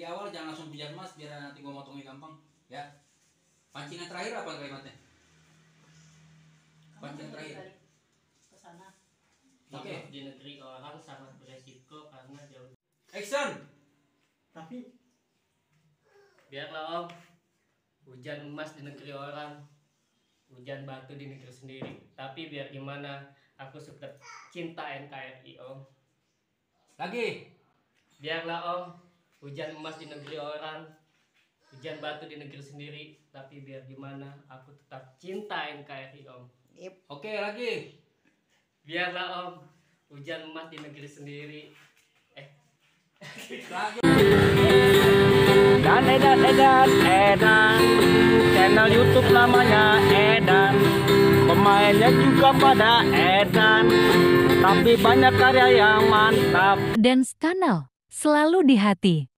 di awal jangan langsung pujar mas biar nanti gua motongnya gampang ya. Pancingan terakhir apa kalimatnya? Pancingan terakhir. Ke sana. Oke. Di negeri orang sangat beresiko karena jauh. Action. Tapi Biarlah om, hujan emas di negeri orang, hujan batu di negeri sendiri. Tapi biar gimana, aku tetap cinta NKRI om. Lagi. Biarlah om, hujan emas di negeri orang, hujan batu di negeri sendiri. Tapi biar gimana, aku tetap cinta NKRI om. Oke, lagi. Biarlah om, hujan emas di negeri sendiri. Lagi. Dan edan channel YouTube namanya Edan, pemainnya juga pada edan, tapi banyak karya yang mantap. Dance Channel, selalu di hati.